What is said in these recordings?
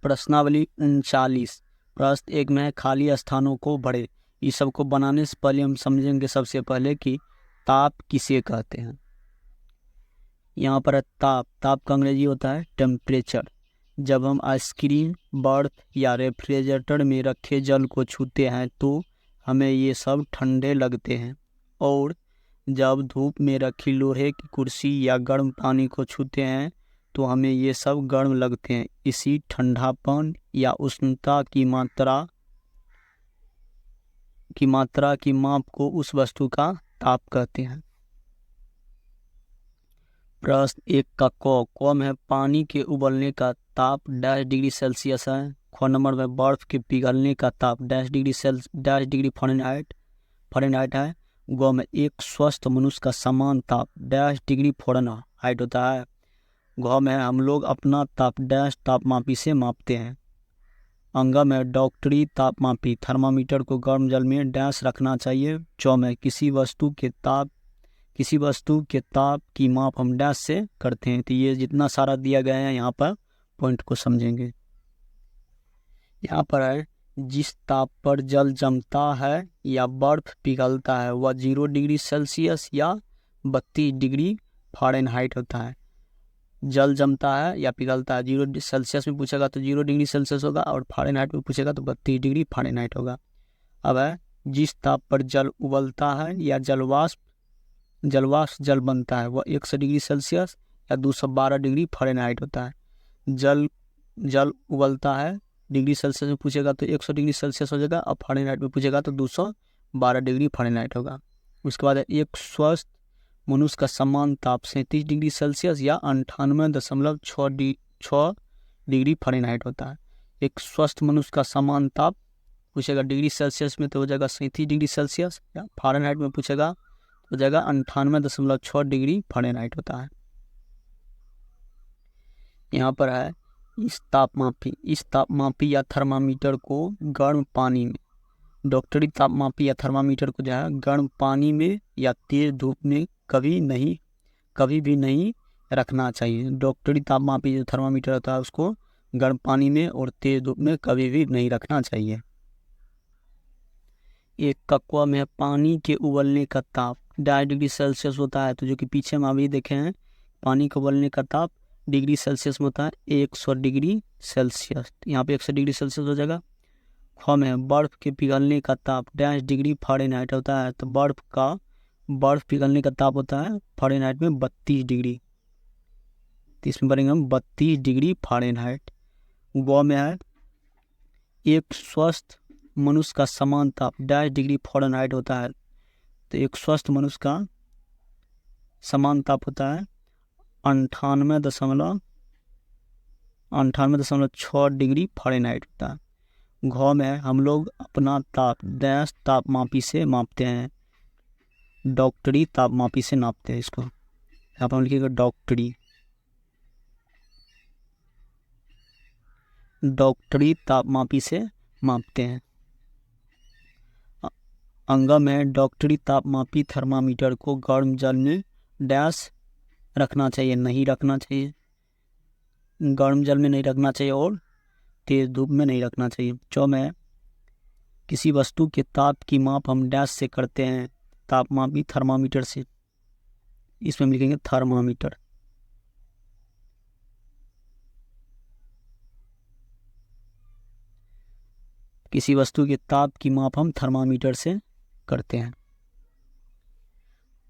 प्रश्नावली 39। प्रश्न एक में खाली स्थानों को भरे। इस सब को बनाने से पहले हम समझेंगे सबसे पहले कि ताप किसे कहते हैं। यहाँ पर ताप का अंग्रेजी होता है टेम्परेचर। जब हम आइसक्रीम, बर्फ या रेफ्रिजरेटर में रखे जल को छूते हैं तो हमें ये सब ठंडे लगते हैं, और जब धूप में रखी लोहे की कुर्सी या गर्म पानी को छूते हैं तो हमें ये सब गर्म लगते हैं। इसी ठंडापन या उष्णता की मात्रा की माप को उस वस्तु का ताप कहते हैं। प्रश्न एक का क में पानी के उबलने का ताप -डिग्री सेल्सियस है। ख नंबर में बर्फ के पिघलने का ताप -डिग्री फ़ारेनहाइट है। ग में एक स्वस्थ मनुष्य का समान ताप -डिग्री फ़ारेनहाइट होता है। घ में हम लोग अपना ताप तापमापी से मापते हैं। अंग में डॉक्टरी तापमापी थर्मामीटर को गर्म जल में रखना चाहिए। च में किसी वस्तु के ताप की माप हम से करते हैं। तो ये जितना सारा दिया गया है यहाँ पर पॉइंट को समझेंगे। यहाँ पर है जिस ताप पर जल जमता है या बर्फ पिघलता है वह 0 डिग्री सेल्सियस या 32 डिग्री फ़ारेनहाइट होता है। जल जमता है या पिघलता है, 0 सेल्सियस में पूछेगा तो 0 डिग्री सेल्सियस होगा, और फ़ारेनहाइट में पूछेगा तो 32 डिग्री फ़ारेनहाइट होगा। अब है जिस ताप पर जल उबलता है या जलवाष्प जल बनता है वह 100 डिग्री सेल्सियस या 212 डिग्री फ़ारेनहाइट होता है। जल उबलता है डिग्री सेल्सियस में पूछेगा तो 100 डिग्री सेल्सियस हो जाएगा, और फ़ारेनहाइट में पूछेगा तो 212 डिग्री फ़ारेनहाइट होगा। उसके बाद एक स्वस्थ मनुष्य का समान ताप 37 डिग्री सेल्सियस या 98.6 डिग्री फ़ारेनहाइट होता है। एक स्वस्थ मनुष्य का समान ताप पूछेगा डिग्री सेल्सियस में तो हो जाएगा 37 डिग्री सेल्सियस, या फ़ारेनहाइट में पूछेगा तो हो जाएगा 98.6 डिग्री फ़ारेनहाइट होता है। यहाँ पर है इस तापमापी या थर्मामीटर को गर्म पानी में, डॉक्टरी तापमापी या थर्मामीटर को जो है गर्म पानी में या तेज धूप में कभी भी नहीं रखना चाहिए। डॉक्टरी तापमापी जो थर्मामीटर होता है उसको गर्म पानी में और तेज धूप में कभी भी नहीं रखना चाहिए। एक कक्वा में पानी के उबलने का ताप 2.5 डिग्री सेल्सियस होता है। तो जो कि पीछे में अभी देखे हैं पानी के उबलने का ताप डिग्री सेल्सियस में होता है 100 डिग्री सेल्सियस। यहाँ पे 100 डिग्री सेल्सियस हो जाएगा। ख में बर्फ के पिघलने का ताप 2.5 डिग्री फ़ारेनहाइट होता है। तो बर्फ पिघलने का ताप होता है फ़ारेनहाइट में 32 डिग्री। तो इसमें बढ़ेंगे हम 32 डिग्री फ़ारेनहाइट। ग में है एक स्वस्थ मनुष्य का समान ताप 2.5 डिग्री फ़ारेनहाइट होता है। तो एक स्वस्थ मनुष्य का समान ताप होता है 98.6 डिग्री फ़ारेनहाइट होता है। घ में हम लोग अपना ताप तापमापी से मापते हैं, डॉक्टरी तापमापी से नापते हैं। इसको यहाँ पर हम लिखिएगा डॉक्टरी तापमापी से मापते हैं। अंग में डॉक्टरी तापमापी थर्मामीटर को गर्म जल में रखना चाहिए, नहीं रखना चाहिए। गर्म जल में नहीं रखना चाहिए और तेज धूप में नहीं रखना चाहिए। च में किसी वस्तु के ताप की माप हम से करते हैं, तापमापी थर्मामीटर से। इसमें हम लिखेंगे थर्मामीटर। किसी वस्तु के ताप की माप हम थर्मामीटर से करते हैं।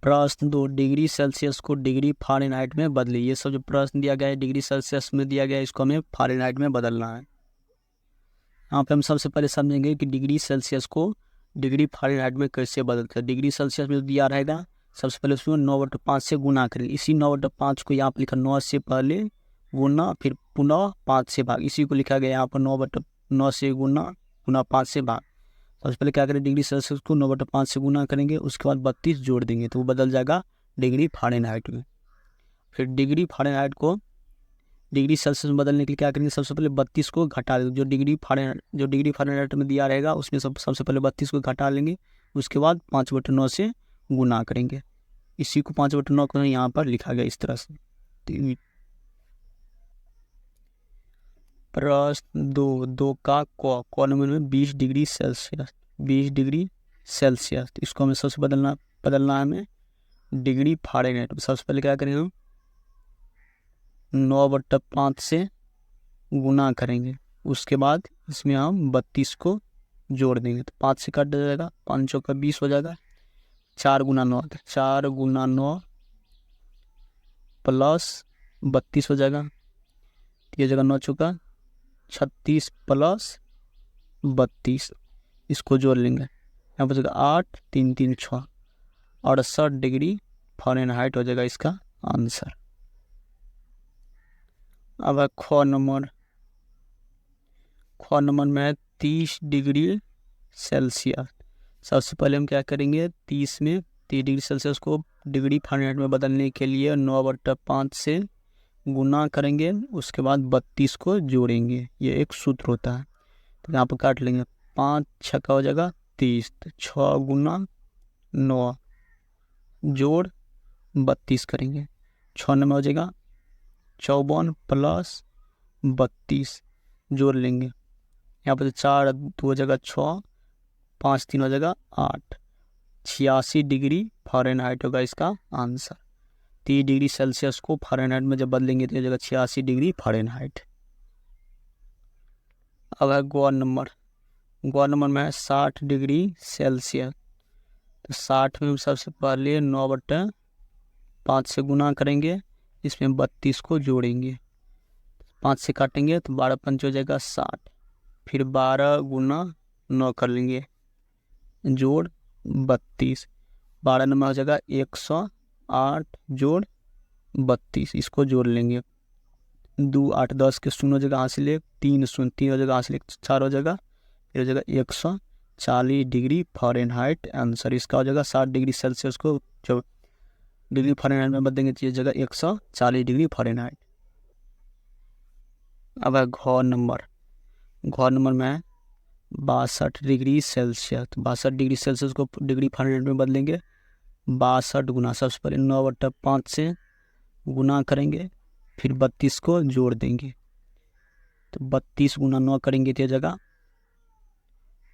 प्रश्न 2 डिग्री सेल्सियस को डिग्री फ़ारेनहाइट में बदलिए। ये सब जो प्रश्न दिया गया है डिग्री सेल्सियस में दिया गया है, इसको हमें फ़ारेनहाइट में बदलना है। यहाँ पे हम सबसे पहले समझेंगे कि डिग्री सेल्सियस को डिग्री फ़ारेनहाइट में कैसे बदलते हैं। डिग्री सेल्सियस में दिया रहेगा, सबसे पहले उसमें 9/5 से गुना करें। इसी 9/5 को यहाँ पर लिखा 9 से पहले गुना, फिर पुनः 5 से भाग। इसी को लिखा गया यहाँ पर 9 से गुना पुनः 5 से भाग। सबसे पहले क्या करें, डिग्री सेल्सियस को 9/5 से गुना करेंगे, उसके बाद 32 जोड़ देंगे तो वो बदल जाएगा डिग्री फ़ारेनहाइट में। फिर डिग्री फ़ारेनहाइट को डिग्री सेल्सियस में बदलने के लिए क्या करेंगे, सबसे पहले 32 को घटा देंगे। जो डिग्री फ़ारेनहाइट में दिया रहेगा उसमें सबसे पहले 32 को घटा लेंगे, उसके बाद 5/9 से गुना करेंगे। इसी को 5/9 को यहाँ पर लिखा गया इस तरह से। प्रश्न 2 का क नंबर में 20 डिग्री सेल्सियस, 20 डिग्री सेल्सियस। इसको हमें सबसे बदलना है हमें डिग्री फ़ारेनहाइट। सबसे पहले क्या करेंगे हम 9/5 से गुना करेंगे, उसके बाद इसमें हम 32 को जोड़ देंगे तो 5 से कट जाएगा, 5 चौका 20 हो जाएगा। 4 गुना 9, 4 गुना 9 प्लस 32 हो जाएगा। ये जगह 9 चौका 36 प्लस 32, इसको जोड़ लेंगे। यहाँ पर 8 3 3 6 68 डिग्री फ़ारेनहाइट हो जाएगा इसका आंसर। अब है ख नंबर में 30 डिग्री सेल्सियस। सबसे पहले हम क्या करेंगे 30 डिग्री सेल्सियस को डिग्री फ़ारेनहाइट में बदलने के लिए 9/5 से गुना करेंगे, उसके बाद 32 को जोड़ेंगे। ये एक सूत्र होता है। तो यहाँ पर काट लेंगे, 5 छक्का हो जाएगा 30, 6 गुना 9 जोड़ 32 करेंगे, 6 में हो जाएगा 54 प्लस 32 जोड़ लेंगे। यहाँ पर 4 2 हो जाएगा 6, 5 3 हो जाएगा 8, 86 डिग्री फ़ारेनहाइट होगा इसका आंसर। 30 डिग्री सेल्सियस को फ़ारेनहाइट में जब बदलेंगे तो हो जाएगा 86 डिग्री फ़ारेनहाइट। अब है ग नंबर में है 60 डिग्री सेल्सियस। तो 60 में सबसे पहले 9/5 से गुना करेंगे, इसमें 32 को जोड़ेंगे, 5 से काटेंगे तो 12 पंच हो जाएगा 60, फिर 12 गुना 9 कर लेंगे जोड़ 32, 12 नंबर हो जाएगा 108 जोड़ 32, इसको जोड़ लेंगे। 2 8 10 के 0 हो जाएगा, हासिल 1 3 0 3 हो जाएगा, हासिल 4 हो जाएगा, फिर हो जाएगा 140 डिग्री फ़ारेनहाइट आंसर इसका हो जाएगा। 60 डिग्री सेल्सियस को जब डिग्री फ़ारेनहाइट में बदलेंगे तो ये जगह 140 डिग्री फ़ारेनहाइट। अब है घ नंबर में 62 डिग्री सेल्सियस। 62 डिग्री सेल्सियस को डिग्री फ़ारेनहाइट में बदलेंगे, 62 गुना सबसे पहले 9/5 से गुना करेंगे, फिर 32 को जोड़ देंगे। तो 32 गुना 9 करेंगे तो जगह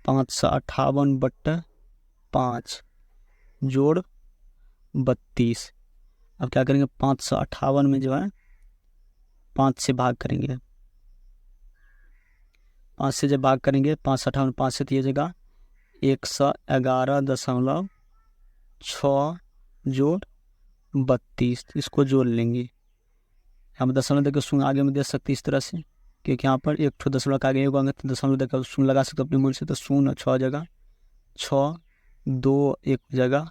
558/5 जोड़ 32। अब क्या करेंगे 558 में जो है 5 से भाग करेंगे, 5 से जब भाग करेंगे 558 5 से तो ये जगह 111.6 जोड़ 32, इसको जोड़ लेंगे। हम दशमलव देकर शून्य आगे में दे सकते इस तरह से, क्योंकि यहाँ पर एक ठो दशमलव का आगे होगा तो दशमलव देकर शून्य लगा सकते अपने मूल से। तो 0 6 जगह 6 2 1 जगह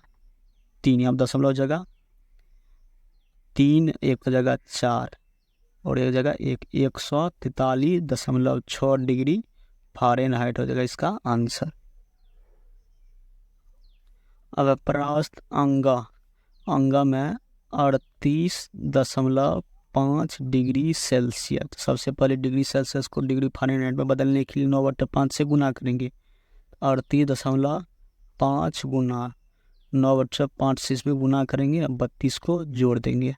3, यहाँ दशमलव जगह 3 1 जगह 4 और एक जगह 143.6 डिग्री फ़ारेनहाइट हो जाएगा इसका आंसर। अब प्रस्थ अंग में 38.5 डिग्री सेल्सियस। सबसे पहले डिग्री सेल्सियस को डिग्री फ़ारेनहाइट में बदलने के लिए 9/5 से गुना करेंगे, 38.5 गुना 9/5 से इसमें गुना करेंगे, 32 को जोड़ देंगे।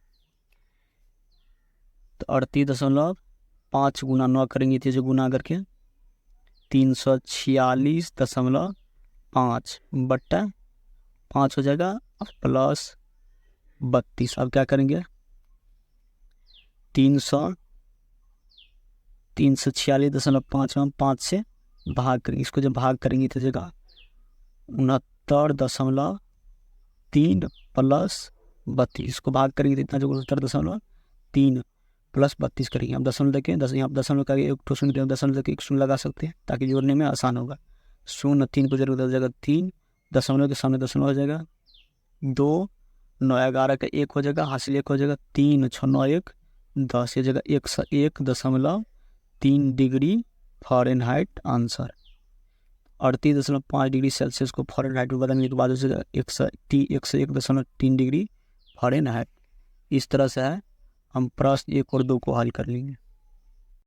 तो 38.5 गुना 9 करेंगे तो जो गुना करके 346.5/5 हो जाएगा प्लस 32। अब क्या करेंगे 346.5 में 5 से भाग करेंगे, इसको जब भाग करेंगे तो जगह 69.3 प्लस 32, इसको भाग करेंगे तो इतना जो 69.3 प्लस 32 करेंगे। हम दशमलव देखें यहाँ दशमलव का एक ठो शून्य दशमलव देखें एक शून्य लगा सकते हैं ताकि जोड़ने में आसान होगा। 0 3 को जरूर हो जाएगा 3, दशमलव के सामने दशमलव हो जाएगा 2 9 11 का 1 हो जाएगा, हासिल 1 हो जाएगा, 3 6 9 1 10 ये जगह 101.3 degree Fahrenheit answer. 38.5 degree Celsius को फ़ारेनहाइट में बदलने के बाद 101.3 डिग्री फ़ारेनहाइट। इस तरह से है हम प्रश्न 1 और 2 को हल कर लेंगे।